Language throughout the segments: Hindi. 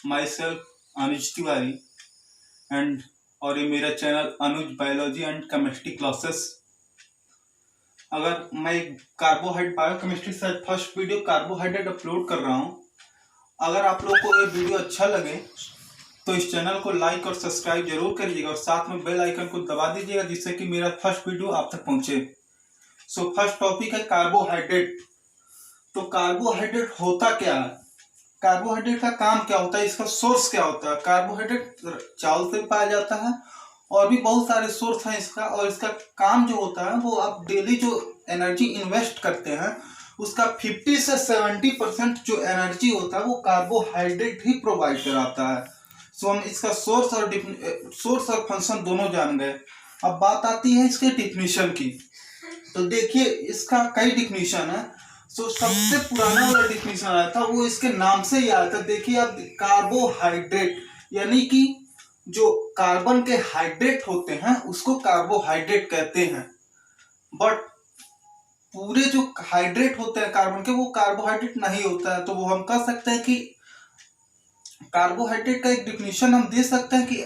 My self Anuj Tiwari and और ये मेरा channel Anuj biology and chemistry classes. अगर मैं कार्बोहाइड्रेट बायोकेमिस्ट्री से फर्स्ट वीडियो कार्बोहाइड्रेट अपलोड कर रहा हूँ। अगर आप लोग को ये वीडियो अच्छा लगे तो इस चैनल को लाइक और सब्सक्राइब जरूर करिएगा और साथ में बेल आइकन को दबा दीजिएगा जिससे कि मेरा फर्स्ट वीडियो आप तक पहुंचे। सो फर्स्ट टॉपिक है कार्बोहाइड्रेट। तो कार्बोहाइड्रेट होता क्या है, कार्बोहाइड्रेट का काम क्या होता है, इसका सोर्स क्या होता है। कार्बोहाइड्रेट चावल से पाया जाता है और भी बहुत सारे सोर्स हैं इसका। और इसका काम जो होता है वो आप डेली जो एनर्जी इन्वेस्ट करते हैं उसका 50 से 70% जो एनर्जी होता है वो कार्बोहाइड्रेट ही प्रोवाइड कराता है। सो हम इसका सोर्स और फंक्शन दोनों जान गए। अब बात आती है इसके डिफिनीशन की। तो देखिए इसका कई डिफिनीशन है। सो सबसे पुराना वाला डिफिनीशन आया था वो इसके नाम से ही आया था। देखिए आप, कार्बोहाइड्रेट यानी कि जो कार्बन के हाइड्रेट होते हैं उसको कार्बोहाइड्रेट कहते हैं। बट पूरे जो हाइड्रेट होते हैं कार्बन के वो कार्बोहाइड्रेट नहीं होता है। तो वो हम कह सकते हैं कि कार्बोहाइड्रेट का एक डिफिनीशन हम दे सकते हैं कि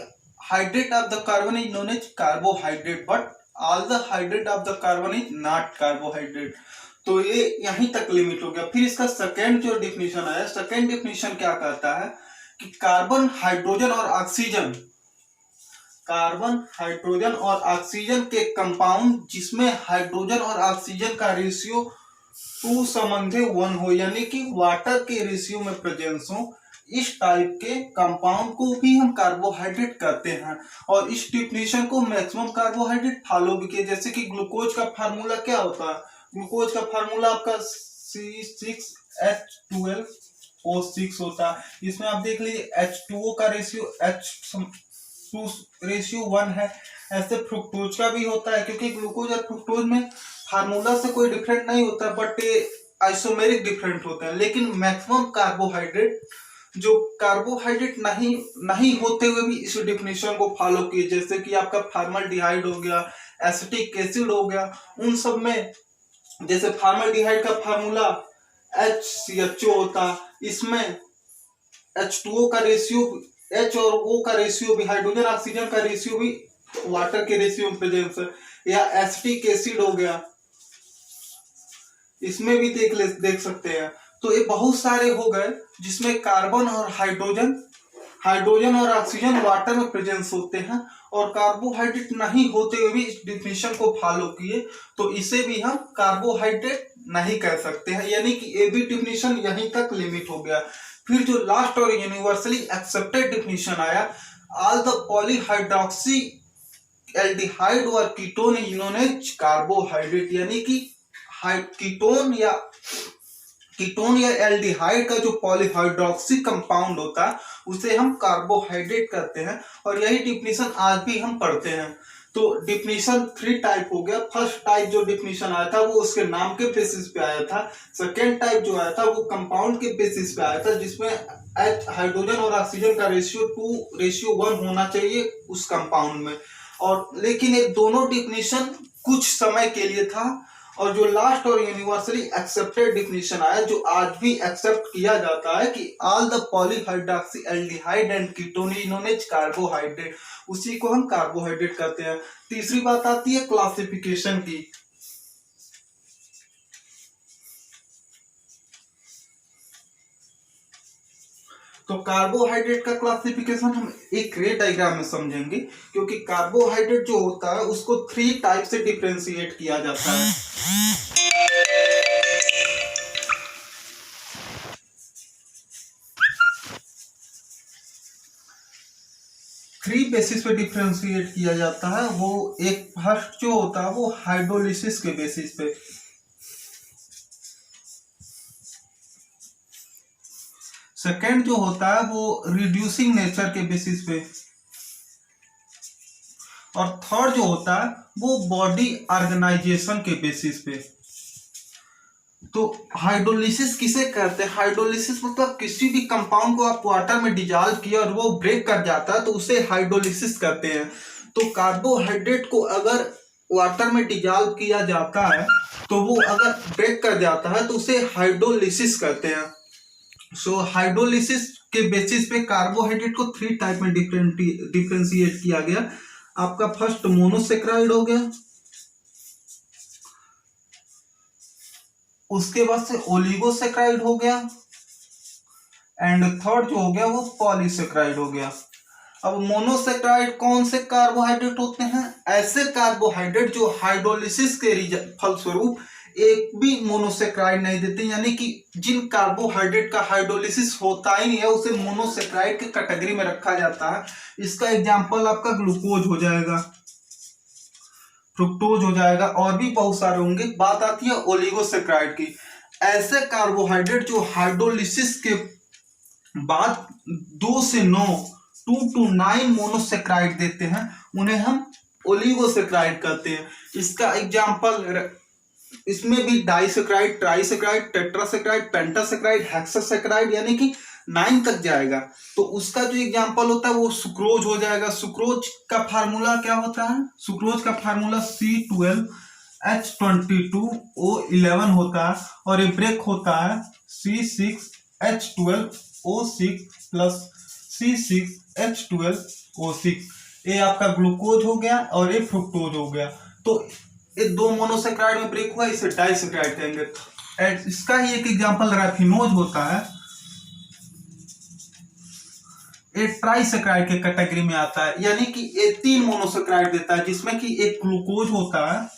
hydrate of the carbon is known as carbohydrate but all the hydrate of the carbon is not carbohydrate. तो ये यहीं तक लिमिट हो गया। फिर इसका सेकेंड जो डिफिनीशन आया, सेकेंड डिफिनीशन क्या कहता है कि कार्बन हाइड्रोजन और ऑक्सीजन, कार्बन हाइड्रोजन और ऑक्सीजन के कंपाउंड जिसमें हाइड्रोजन और ऑक्सीजन का रेशियो 2:1 हो यानी कि वाटर के रेशियो में प्रेजेंस हो, इस टाइप के कंपाउंड को भी हम कार्बोहाइड्रेट कहते हैं। और इस डिफिनीशन को मैक्सिमम कार्बोहाइड्रेट फॉलो भी किए। जैसे कि ग्लूकोज का फार्मूला क्या होता है, ग्लूकोज का फार्मूला आपका C6H12O6 होता है। इसमें आप देख लीजिए H2O का रेशियो 1 है। ऐसे फ्रुक्टोज का भी होता है क्योंकि ग्लूकोज और फ्रुक्टोज में फार्मूला से कोई डिफरेंट नहीं होता बट आइसोमेरिक डिफरेंट होते हैं। लेकिन मैक्सिमम कार्बोहाइड्रेट जो कार्बोहाइड्रेट नहीं होते हुए भी इस डिफिनेशन को फॉलो किए, जैसे कि आपका फॉर्मल्डिहाइड हो गया, एसिटिक एसिड हो गया, उन सब में जैसे फॉर्मल्डिहाइड का फार्मूला HCHO होता, इसमें H2O का रेशियो, H और O का रेशियो भी, हाइड्रोजन ऑक्सीजन का रेशियो भी वाटर के रेशियो में प्रेजेंस है। या एसिटिक एसिड हो गया, इसमें भी देख सकते हैं। तो ये बहुत सारे हो गए जिसमें कार्बन और हाइड्रोजन और ऑक्सीजन वाटर में प्रेजेंस होते हैं और कार्बोहाइड्रेट नहीं होते हुए भी इस डिफिनीशन को फॉलो किए तो इसे भी हम कार्बोहाइड्रेट नहीं कह सकते हैं। यानी कि ये भी डिफिनीशन यहीं तक लिमिट हो गया। फिर जो लास्ट और यूनिवर्सली एक्सेप्टेड डिफिनीशन आया, ऑल द पॉलीहाइड्रोक्सी एल्डिहाइड और ketone is known as carbohydrate. यानी कि कीटोन या एल्डिहाइड का जो पॉलीहाइड्रोक्सी कंपाउंड होता है उसे हम कार्बोहाइड्रेट कहते हैं। और यही डिफिनीशन आज भी हम पढ़ते हैं। तो डिफिनीशन 3 टाइप हो गया। फर्स्ट टाइप जो डिफिनीशन आया था वो उसके नाम के बेसिस पे आया था। सेकेंड टाइप जो आया था वो कंपाउंड के बेसिस पे आया था जिसमें हाइड्रोजन और ऑक्सीजन का रेशियो 2:1 होना चाहिए उस कंपाउंड में। और लेकिन ये दोनों डिफिनीशन कुछ समय के लिए था। और जो लास्ट और यूनिवर्सली एक्सेप्टेड डिफिनीशन आया जो आज भी एक्सेप्ट किया जाता है कि all the polyhydroxy aldehyde and ketone is known as carbohydrate, उसी को हम कार्बोहाइड्रेट कहते हैं। तीसरी बात आती है क्लासिफिकेशन की। तो कार्बोहाइड्रेट का क्लासिफिकेशन हम एक रे डायग्राम में समझेंगे क्योंकि कार्बोहाइड्रेट जो होता है उसको 3 टाइप से डिफरेंशिएट किया जाता है। थ्री बेसिस पे डिफरेंशिएट किया जाता है। वो एक फर्स्ट जो होता है वो हाइड्रोलिसिस के बेसिस पे, सेकेंड जो होता है वो रिड्यूसिंग नेचर के बेसिस पे, और थर्ड जो होता है वो बॉडी ऑर्गेनाइजेशन के बेसिस पे। तो हाइड्रोलिसिस किसे कहते हैं? हाइड्रोलिसिस मतलब किसी भी कंपाउंड को आप वाटर में डिजॉल्व किया और वो ब्रेक कर जाता है तो उसे हाइड्रोलिसिस कहते हैं। तो कार्बोहाइड्रेट को अगर वाटर में डिजॉल्व किया जाता है तो वो अगर ब्रेक कर जाता है तो उसे हाइड्रोलिसिस कहते हैं। सो हाइड्रोलिसिस के बेसिस पे कार्बोहाइड्रेट को 3 टाइप में डिफ्रेंशिएट किया गया। आपका फर्स्ट मोनोसेक्राइड हो गया, उसके बाद से ओलिगोसेक्राइड हो गया, एंड थर्ड जो हो गया वो पॉलीसेक्राइड हो गया। अब मोनोसेक्राइड कौन से कार्बोहाइड्रेट होते हैं? ऐसे कार्बोहाइड्रेट जो हाइड्रोलिसिस के फलस्वरूप एक भी मोनोसेक्राइड नहीं देते, यानी कि जिन कार्बोहाइड्रेट का हाइड्रोलिसिस होता ही नहीं है उसे मोनोसेक्राइड की कैटेगरी में रखा जाता है। इसका एग्जांपल आपका ग्लूकोज हो जाएगा, फ्रुक्टोज हो जाएगा, और भी बहुत सारे होंगे। बात आती है ओलिगोसेक्राइड की। ऐसे कार्बोहाइड्रेट जो हाइड्रोलिसिस के बाद 2 से 9 2 to 9 मोनोसेक्राइड देते हैं, उन्हें हम ओलिगोसेक्राइड कहते हैं। इसका एग्जांपल इसमें भी डाइसेक्राइड, ट्राइसेक्राइड, टेट्रासेक्राइड, पेंटासेक्राइड, हेक्सासेक्राइड यानी कि 9 तक जाएगा। तो उसका जो एग्जांपल होता है वो सुक्रोज हो जाएगा। सुक्रोज का फार्मूला क्या होता है? सुक्रोज का फार्मूला C12H22O11 होता है, और ये ब्रेक होता है C6H12O6 प्लस C6H12O6। ये आपका ग्लूकोज हो गया और ये फ्रुक्टोज हो गया। तो ये 2 मोनोसेक्राइड में ब्रेक हुआ, इसे डाइसेक्राइड कहेंगे। इसका ही एक एग्जांपल रैफिनोज होता है, ये ट्राइसेक्राइड के कैटेगरी में आता है, यानी कि ये 3 मोनोसेक्राइड देता है, जिसमें कि एक ग्लूकोज होता है,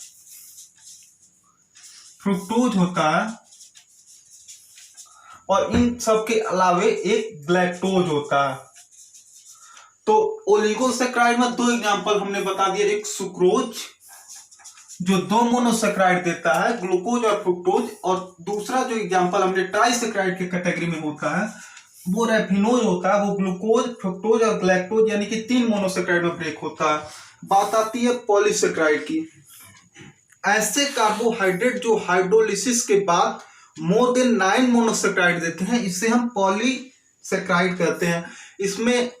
फ्रुक्टोज होता है, और इन सब के अलावे एक ग्लैक्टोज होता है। तो ओलिगोसेक्राइड में 2 एग्जांपल हमने बता दिए, एक सुक्रोज जो 2 मोनोसेक्राइड देता है, ग्लूकोज और फ्रुक्टोज, और दूसरा जो एग्जांपल हमने ट्राइसेक्राइड के कैटेगरी में होता है वो रैफिनोज होता है, वो ग्लूकोज, फ्रुक्टोज और ग्लैक्टोज यानी कि 3 मोनोसेक्राइड में ब्रेक होता है। बात आती है पॉलीसेक्राइड की। ऐसे कार्बोहाइड्रेट जो हाइड्रोलिसिस के बाद मोर देन 9 मोनोसेक्राइड देते हैं, इसे हम पॉलीसेक्राइड कहते हैं। इसमें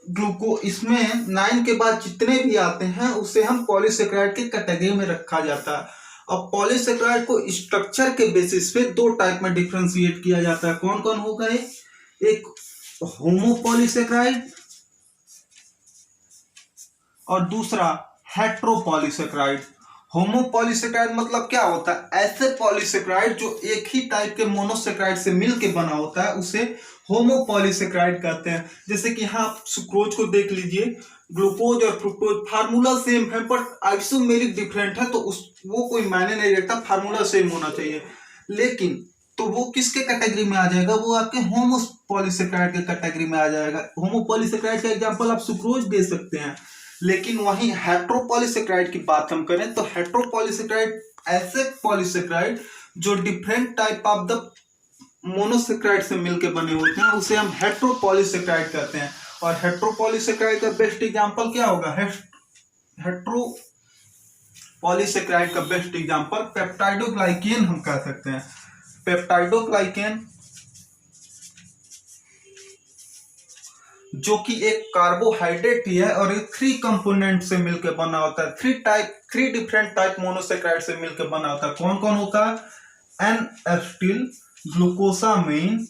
9 के बाद जितने भी आते हैं उसे हम पॉलीसेक्राइड की कैटेगरी में रखा जाता है। अब पॉलीसेक्राइड को स्ट्रक्चर के बेसिस पे 2 टाइप में डिफ्रेंशिएट किया जाता है। कौन कौन होगा ये? एक होमोपॉलीसेक्राइड और दूसरा हेट्रोपॉलीसेक्राइड। होमोपॉलीसेक्राइड मतलब क्या होता है? ऐसे पॉलीसेक्राइड जो एक ही टाइप के मोनोसेक्राइड से मिलके बना होता है उसे होमोपॉलीसेक्राइड कहते हैं। जैसे कि यहाँ आप सुक्रोज को देख लीजिए, ग्लूकोज और फ्रुक्टोज फार्मूला सेम है बट आइसोमेरिक डिफरेंट है, तो वो कोई मायने नहीं रखता, फार्मूला सेम होना चाहिए। लेकिन तो वो किसके कैटेगरी में आ जाएगा? वो आपके होमोपॉलीसेक्राइड के कैटेगरी में आ जाएगा। होमोपॉलीसेक्राइड का एग्जांपल आप सुक्रोज दे सकते हैं। लेकिन वहीं हेट्रोपॉलीसेक्राइड की बात हम करें तो हेट्रोपॉलीसेक्राइड ऐसे पॉलीसेक्राइड जो different type of the monosaccharide से मिलकर बने होते हैं उसे हम हेट्रोपॉलीसेक्राइड कहते हैं। और हेट्रोपॉलीसेक्राइड का बेस्ट एग्जांपल क्या होगा? हेट्रोपॉलीसेक्राइड का बेस्ट एग्जांपल पेप्टाइडोग्लाइकेन हम कह सकते हैं। पेप्टाइडोग्लाइकेन जो कि एक कार्बोहाइड्रेट ही है और ये 3 कंपोनेंट से मिलकर बना होता है, 3 डिफरेंट टाइप मोनोसेक्राइड से मिलकर बना होता है। कौन कौन होता है? N acetyl glucosamine,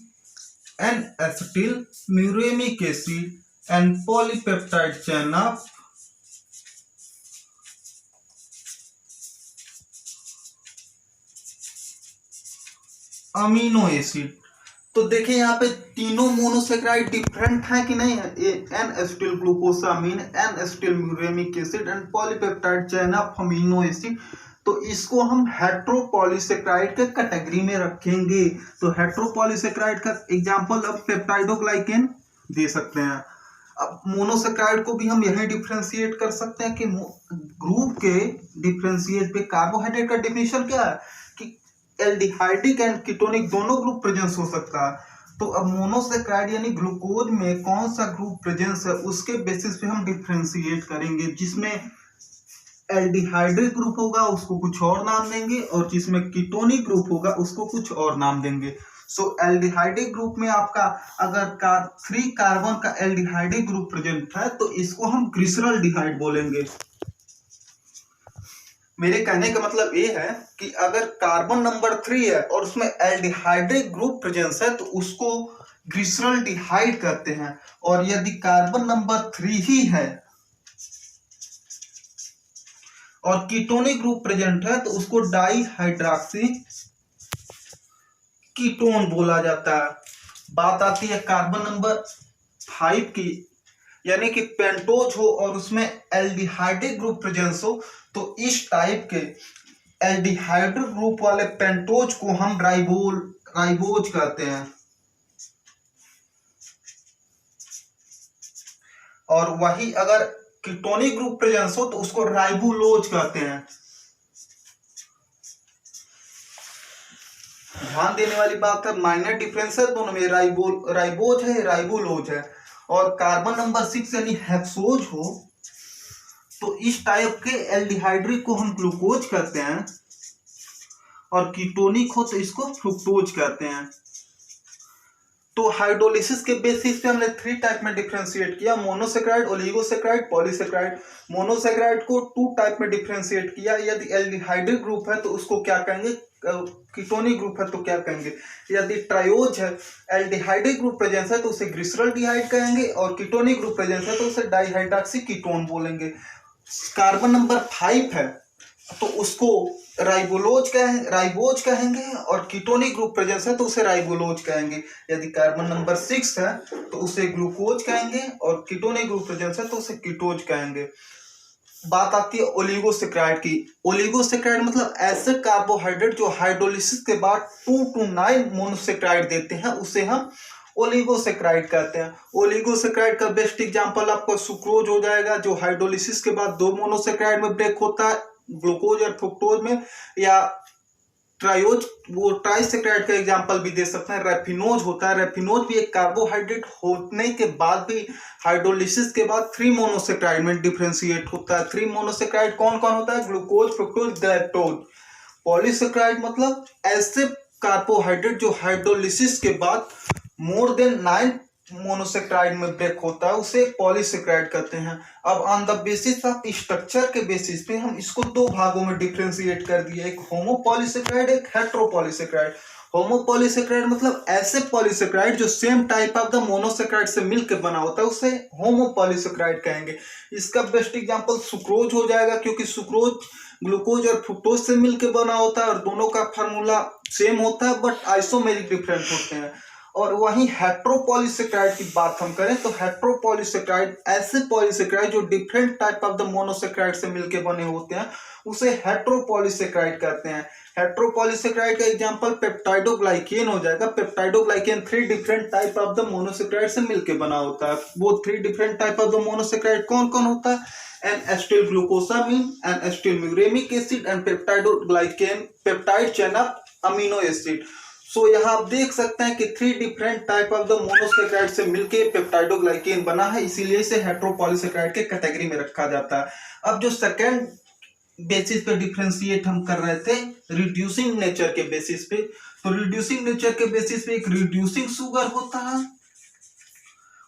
N acetyl muramic acid, and polypeptide chain of amino acid. तो देखिए यहाँ पे तीनों मोनोसेक्राइड डिफरेंट है कि नहीं है? N acetyl glucosamine, N acetyl muramic acid and polypeptide chain of amino acid. तो इसको हम हेट्रोपॉलीसेक्राइड के कैटेगरी में रखेंगे। तो हेट्रोपॉलीसेक्राइड का एग्जांपल अब पेप्टाइडोग्लाइकेन दे सकते हैं। अब मोनोसेक्राइड को भी हम यही डिफ्रेंशिएट कर सकते हैं कि ग्रुप के डिफ्रेंशिएट पे कार्बोहाइड्रेट का डेफिनेशन क्या है कि एल्डिहाइडिक एंड कीटोनिक दोनों ग्रुप प्रेजेंस हो सकता है। तो अब मोनोसेक्राइड यानी ग्लूकोज में कौन सा ग्रुप प्रेजेंस है उसके बेसिस पे हम डिफ्रेंशिएट करेंगे। जिसमें एल्डिहाइडिक ग्रुप होगा उसको कुछ और नाम देंगे, और जिसमें कीटोनिक ग्रुप होगा उसको कुछ और नाम देंगे। सो एल्डिहाइडिक ग्रुप में आपका अगर 3 कार्बन का एल्डिहाइडिक ग्रुप प्रेजेंट है तो इसको हम ग्लिसरॉल्डिहाइड बोलेंगे। मेरे कहने का मतलब ये है कि अगर कार्बन नंबर 3 है और उसमें एल्डिहाइडिक ग्रुप प्रेजेंस है तो उसको ग्लिसरॉल्डिहाइड कहते हैं। और यदि कार्बन नंबर 3 ही है और कीटोनिक ग्रुप प्रेजेंट है तो उसको डाईहाइड्रॉक्सी कीटोन बोला जाता है। बात आती है कार्बन नंबर 5 की, यानी कि पेंटोज हो और उसमें एल्डिहाइडिक ग्रुप प्रेजेंस हो, तो इस टाइप के एल्डिहाइडिक ग्रुप वाले पेंटोज को हम राइबोज कहते हैं। और वही अगर कीटोनिक ग्रुप प्रेजेंस हो तो उसको राइबोलोज कहते हैं। ध्यान देने वाली बात है, माइनर डिफरेंस है दोनों में, राइबोज है, राइबोलोज है। और कार्बन नंबर 6 यानी हेक्सोज हो तो इस टाइप के एल्डिहाइड्रिक को हम ग्लूकोज कहते हैं, और कीटोनिक हो तो इसको फ्रुक्टोज कहते हैं। तो हाइड्रोलिसिस के बेसिस पे हमने 3 टाइप में डिफरेंशिएट किया, मोनोसेक्राइड, ओलिगोसेक्राइड, पॉलीसेक्राइड। मोनोसेक्राइड को 2 टाइप में डिफरेंशिएट किया, यदि एल्डिहाइडिक ग्रुप है तो उसको क्या कहेंगे, कीटोनिक ग्रुप है तो क्या कहेंगे। यदि ट्रायोज है, एल्डिहाइडिक ग्रुप प्रेजेंस है तो उसे ग्लिसरॉल्डिहाइड कहेंगे, और कीटोनिक ग्रुप प्रेजेंस है तो उसे डाईहाइड्रॉक्सी कीटोन बोलेंगे। कार्बन नंबर 5 है तो उसको राइबोज कहेंगे, और कीटोनिक ग्रुप प्रेजेंस है तो उसे राइबोलोज कहेंगे। यदि कार्बन नंबर 6 है तो उसे ग्लूकोज कहेंगे, और कीटोनिक ग्रुप प्रेजेंस है तो उसे कीटोज कहेंगे। बात आती है ओलिगोसेक्राइड की। ओलिगोसेक्राइड मतलब ऐसे कार्बोहाइड्रेट जो हाइड्रोलिसिस के बाद 2 to 9 मोनोसेक्राइड देते हैं, उसे हम ओलिगोसेक्राइड कहते हैं। ओलिगोसेक्राइड का बेस्ट एग्जांपल आपको सुक्रोज हो जाएगा, जो हाइड्रोलिसिस के बाद 2 मोनोसेक्राइड में ब्रेक होता है, ग्लूकोज और फ्रुक्टोज में। या ट्रायोज, वो ट्राइसेक्राइड का एग्जांपल भी दे सकते हैं। रेफिनोज होता है, रेफिनोज भी एक कार्बोहाइड्रेट होने के बाद भी हाइड्रोलिसिस के बाद 3 मोनोसेक्राइड में डिफरेंशिएट होता है। 3 मोनोसेक्राइड कौन कौन होता है, ग्लूकोज, फ्रुक्टोज, गैलेक्टोज। पॉलीसेक्राइड मतलब ऐसे कार्बोहाइड्रेट जो हाइड्रोलिसिस के बाद मोर देन 9 मोनोसेक्राइड में ब्रेक होता है, उसे पॉलीसेक्राइड कहते हैं। अब on the basis of structure के बेसिस पे हम इसको 2 भागों में डिफरेंशिएट कर दिए, एक होमोपॉलीसेक्राइड, एक हेट्रोपॉलीसेक्राइड। होमोपॉलीसेक्राइड मतलब ऐसे पॉलीसेक्राइड जो same type of the monosaccharide से मिलकर बना होता है, उसे होमोपॉलीसेक्राइड कहेंगे। इसका बेस्ट एग्जांपल सुक्रोज हो जाएगा, क्योंकि सुक्रोज ग्लूकोज और फ्रुक्टोज से मिलकर बना होता है और दोनों का फार्मूला सेम होता है, बट आइसोमेरिक डिफरेंट होते हैं। और वहीं हेट्रोपॉलीसेक्राइड की बात हम करें तो हेट्रोपॉलीसेक्राइड ऐसे पॉलीसेक्राइड जो different type of the monosaccharide से मिलकर बने होते हैं, उसे हेट्रोपॉलीसेक्राइड कहते हैं। हेट्रोपॉलीसेक्राइड का एग्जांपल पेप्टाइडोग्लाइकेन हो जाएगा। Peptidoglycan 3 different type of the monosaccharide से मिलकर बना होता है। वो 3 different type of the monosaccharide कौन कौन होता है, N acetyl glucosamine, N acetyl muramic acid, and peptidoglycan peptide chain of amino acid. So यहाँ आप देख सकते हैं कि 3 different type of the monosaccharide से मिलके पेप्टाइडोग्लाइकेन बना है, इसीलिए इसे हेट्रोपॉलीसेक्राइड के कैटेगरी में रखा जाता है। अब जो सेकेंड बेसिस पे डिफरेंशिएट हम कर रहे थे, रिड्यूसिंग नेचर के बेसिस पे, तो रिड्यूसिंग नेचर के बेसिस पे एक रिड्यूसिंग शुगर होता है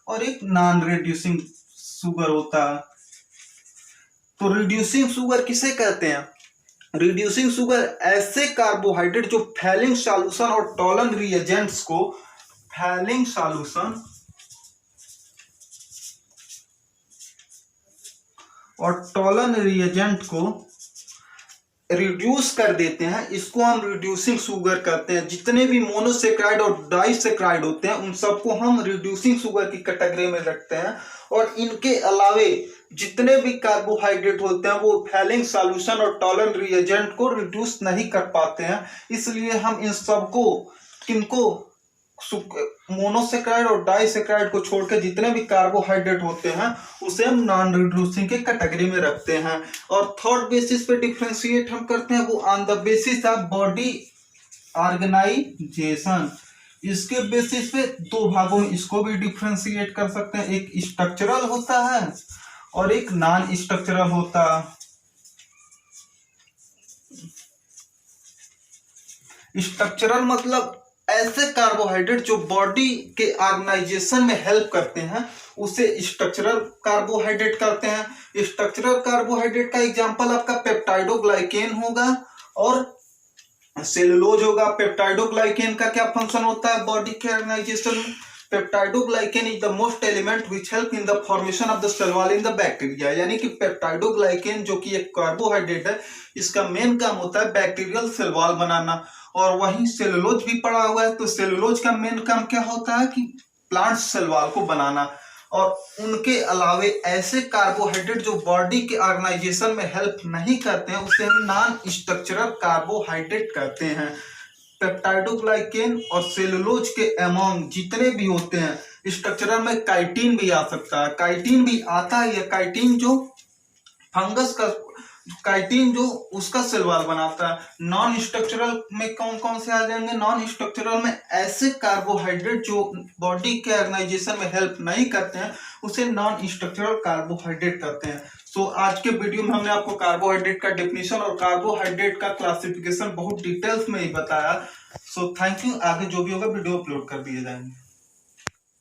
और एक नॉन रिड्यूसिंग शुगर होता है। तो रिड्यूसिंग शुगर किसे कहते हैं, रिड्यूसिंग शुगर ऐसे कार्बोहाइड्रेट जो फैलिंग सॉल्यूशन और टॉलन रिएजेंट्स को, फैलिंग सॉल्यूशन और टॉलन रिएजेंट को रिड्यूस कर देते हैं, इसको हम रिड्यूसिंग शुगर कहते हैं। जितने भी मोनोसेक्राइड और डाइसेक्राइड होते हैं उन सबको हम रिड्यूसिंग शुगर की कैटेगरी में रखते हैं। और इनके अलावे जितने भी कार्बोहाइड्रेट होते हैं वो फैलिंग सॉल्यूशन और टॉलन रिएजेंट को रिड्यूस नहीं कर पाते हैं, इसलिए हम इन सबको, किनको, मोनोसेक्राइड और डाइसेक्राइड को छोड़ के जितने भी कार्बोहाइड्रेट होते हैं उसे हम नॉन रिड्यूसिंग के कैटेगरी में रखते हैं। और थर्ड बेसिस पे डिफरेंशिएट हम करते हैं वो on the basis of body organisation. इसके बेसिस पे 2 भागों में इसको भी डिफरेंशिएट कर सकते हैं, एक स्ट्रक्चरल होता है और एक नॉन स्ट्रक्चरल होता है। स्ट्रक्चरल मतलब ऐसे कार्बोहाइड्रेट जो बॉडी के ऑर्गेनाइजेशन में हेल्प करते हैं उसे स्ट्रक्चरल कार्बोहाइड्रेट कहते हैं। स्ट्रक्चरल कार्बोहाइड्रेट का एग्जांपल आपका पेप्टाइडोग्लाइकेन होगा और सेलुलोज होगा। पेप्टाइडोग्लाइकेन का क्या फंक्शन होता है बॉडी के ऑर्गेनाइजेशन में, peptidoglycan is the most element which help in the formation of the cell wall in the bacteria. यानी कि पेप्टाइडोग्लाइकेन जो कि एक कार्बोहाइड्रेट है, इसका मेन काम होता है बैक्टीरियल सेल वॉल बनाना। और वहीं सेलुलोज भी पड़ा हुआ है, तो सेलुलोज का मेन काम क्या होता है कि प्लांट सेल वॉल को बनाना। और उनके अलावे ऐसे कार्बोहाइड्रेट जो बॉडी के ऑर्गेनाइजेशन में हेल्प नहीं करते हैं, उसे हम नॉन स्ट्रक्चरल कार्बोहाइड्रेट कहते हैं। पेप्टाइडोग्लाइकेन और सेलुलोज के अमोंग जितने भी होते हैं, स्ट्रक्चरल में काइटिन भी आ सकता है। काइटिन भी आता है, यह काइटिन जो फंगस का काइटिन जो उसका सेल वॉल बनाता है। नॉन स्ट्रक्चरल में कौन कौन से आ जाएंगे? नॉन स्ट्रक्चरल में ऐसे कार्बोहाइड्रेट जो बॉडी के ऑर्गेनाइजेशन में हेल्प नहीं करते हैं, उसे नॉन स्ट्रक्चरल कार्बोहाइड्रेट कहते हैं। सो आज के वीडियो में हमने आपको कार्बोहाइड्रेट का डेफिनेशन और कार्बोहाइड्रेट का क्लासिफिकेशन बहुत डिटेल्स में ही बताया। So thank you. आगे जो भी होगा वीडियो अपलोड कर दिए जाएंगे।